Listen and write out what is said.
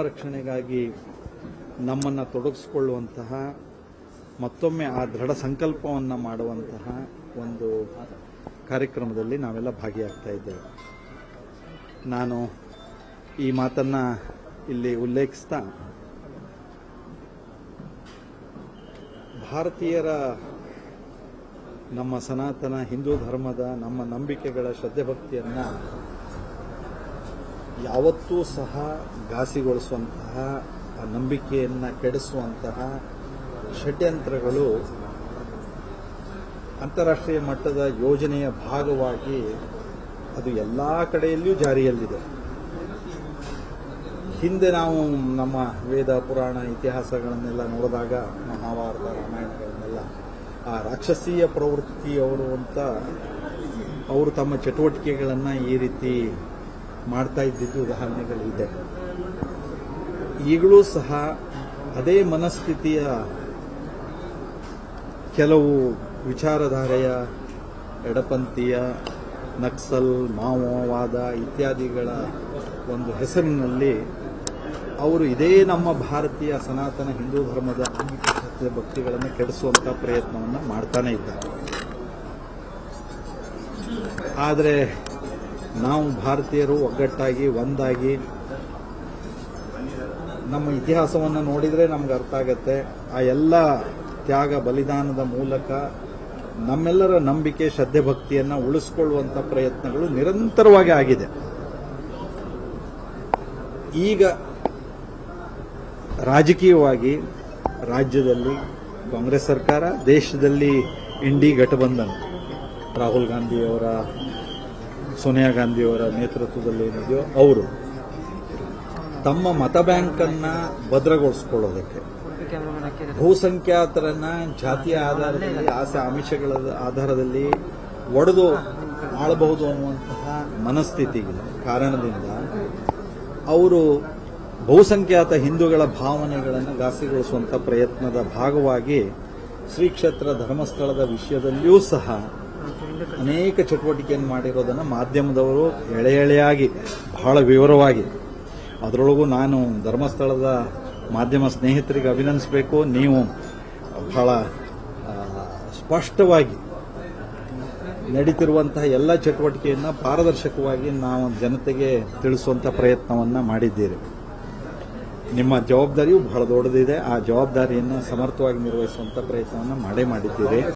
ರಕ್ಷಣೆಗಾಗಿ ನಮ್ಮನ್ನು ತೊಡಗಿಸಿಕೊಳ್ಳುವಂತಹ ಮತ್ತೊಮ್ಮೆ ಆ ದೃಢ ಸಂಕಲ್ಪವನ್ನು ಮಾಡುವಂತಹ ಒಂದು ಕಾರ್ಯಕ್ರಮದಲ್ಲಿ ನಾವೆಲ್ಲ ಭಾಗಿಯಾಗ್ತಾ ಇದ್ದೇವೆ. ನಾನು ಈ ಮಾತನ್ನು ಇಲ್ಲಿ ಉಲ್ಲೇಖಿಸ್ತಾ ಭಾರತೀಯರ ನಮ್ಮ ಸನಾತನ ಹಿಂದೂ ಧರ್ಮದ ನಮ್ಮ ನಂಬಿಕೆಗಳ ಶ್ರದ್ಧೆಭಕ್ತಿಯನ್ನು ಯಾವತ್ತೂ ಸಹ ಘಾಸಿಗೊಳಿಸುವಂತಹ ಆ ನಂಬಿಕೆಯನ್ನು ಕೆಡಿಸುವಂತಹ ಷಡ್ಯಂತ್ರಗಳು ಅಂತಾರಾಷ್ಟ್ರೀಯ ಮಟ್ಟದ ಯೋಜನೆಯ ಭಾಗವಾಗಿ ಅದು ಎಲ್ಲ ಕಡೆಯಲ್ಲಿಯೂ ಜಾರಿಯಲ್ಲಿದೆ. ಹಿಂದೆ ನಾವು ನಮ್ಮ ವೇದ ಪುರಾಣ ಇತಿಹಾಸಗಳನ್ನೆಲ್ಲ ನೋಡಿದಾಗ ಮಹಾಭಾರತ ರಾಮಾಯಣಗಳನ್ನೆಲ್ಲ ಆ ರಾಕ್ಷಸೀಯ ಪ್ರವೃತ್ತಿಯವರು ಅಂತ ಅವರು ತಮ್ಮ ಚಟುವಟಿಕೆಗಳನ್ನು ಈ ರೀತಿ ಮಾಡ್ತಾ ಇದ್ದಿದ್ದು ಉದಾಹರಣೆಗಳಿದೆ. ಈಗಲೂ ಸಹ ಅದೇ ಮನಸ್ಥಿತಿಯ ಕೆಲವು ವಿಚಾರಧಾರೆಯ ಎಡಪಂಥೀಯ ನಕ್ಸಲ್ ಮಾವೋವಾದ ಇತ್ಯಾದಿಗಳ ಒಂದು ಹೆಸರಿನಲ್ಲಿ ಅವರು ಇದೇ ನಮ್ಮ ಭಾರತೀಯ ಸನಾತನ ಹಿಂದೂ ಧರ್ಮದ ನಂಬಿಕೆ ಭಕ್ತಿಗಳನ್ನು ಕೆಡಿಸುವಂಥ ಪ್ರಯತ್ನವನ್ನು ಮಾಡ್ತಾನೆ ಇದ್ದಾರೆ. ಆದರೆ ನಾವು ಭಾರತೀಯರು ಒಗ್ಗಟ್ಟಾಗಿ ಒಂದಾಗಿ ನಮ್ಮ ಇತಿಹಾಸವನ್ನು ನೋಡಿದರೆ ನಮ್ಗೆ ಅರ್ಥ ಆಗತ್ತೆ. ಆ ಎಲ್ಲ ತ್ಯಾಗ ಬಲಿದಾನದ ಮೂಲಕ ನಮ್ಮೆಲ್ಲರ ನಂಬಿಕೆ ಶ್ರದ್ಧೆ ಭಕ್ತಿಯನ್ನು ಉಳಿಸಿಕೊಳ್ಳುವಂಥ ಪ್ರಯತ್ನಗಳು ನಿರಂತರವಾಗಿ ಆಗಿದೆ. ಈಗ ರಾಜಕೀಯವಾಗಿ ರಾಜ್ಯದಲ್ಲಿ ಕಾಂಗ್ರೆಸ್ ಸರ್ಕಾರ, ದೇಶದಲ್ಲಿ ಇಂಡಿ ಗಠಬಂಧನ್ ರಾಹುಲ್ ಗಾಂಧಿಯವರ ಸೋನಿಯಾ ಗಾಂಧಿಯವರ ನೇತೃತ್ವದಲ್ಲಿ ಏನಿದೆಯೋ ಅವರು ತಮ್ಮ ಮತ ಬ್ಯಾಂಕನ್ನು ಭದ್ರಗೊಳಿಸಿಕೊಳ್ಳೋದಕ್ಕೆ ಬಹುಸಂಖ್ಯಾತರನ್ನ ಜಾತಿಯ ಆಧಾರದಲ್ಲಿ ಆಸೆ ಆಮಿಷಗಳ ಆಧಾರದಲ್ಲಿ ಒಡೆದು ಆಳಬಹುದು ಅನ್ನುವಂತಹ ಮನಸ್ಥಿತಿಗೆ ಕಾರಣದಿಂದ ಅವರು ಬಹುಸಂಖ್ಯಾತ ಹಿಂದೂಗಳ ಭಾವನೆಗಳನ್ನು ಘಾಸಿಗೊಳಿಸುವಂಥ ಪ್ರಯತ್ನದ ಭಾಗವಾಗಿ ಶ್ರೀ ಕ್ಷೇತ್ರ ಧರ್ಮಸ್ಥಳದ ವಿಷಯದಲ್ಲಿಯೂ ಸಹ ಅನೇಕ ಚಟುವಟಿಕೆಯನ್ನು ಮಾಡಿರೋದನ್ನು ಮಾಧ್ಯಮದವರು ಎಳೆಯಾಗಿ ಬಹಳ ವಿವರವಾಗಿ, ಅದರೊಳಗೂ ನಾನು ಧರ್ಮಸ್ಥಳದ ಮಾಧ್ಯಮ ಸ್ನೇಹಿತರಿಗೆ ಅಭಿನಂದಿಸಬೇಕು. ನೀವು ಬಹಳ ಸ್ಪಷ್ಟವಾಗಿ ನಡೀತಿರುವಂತಹ ಎಲ್ಲ ಚಟುವಟಿಕೆಯನ್ನು ಪಾರದರ್ಶಕವಾಗಿ ನಾವು ಜನತೆಗೆ ತಿಳಿಸುವಂಥ ಪ್ರಯತ್ನವನ್ನು ಮಾಡಿದ್ದೀರಿ. ನಿಮ್ಮ ಜವಾಬ್ದಾರಿಯೂ ಬಹಳ ದೊಡ್ಡದಿದೆ. ಆ ಜವಾಬ್ದಾರಿಯನ್ನು ಸಮರ್ಥವಾಗಿ ನಿರ್ವಹಿಸುವಂಥ ಪ್ರಯತ್ನವನ್ನು ಮಾಡಿದ್ದೀರಿ.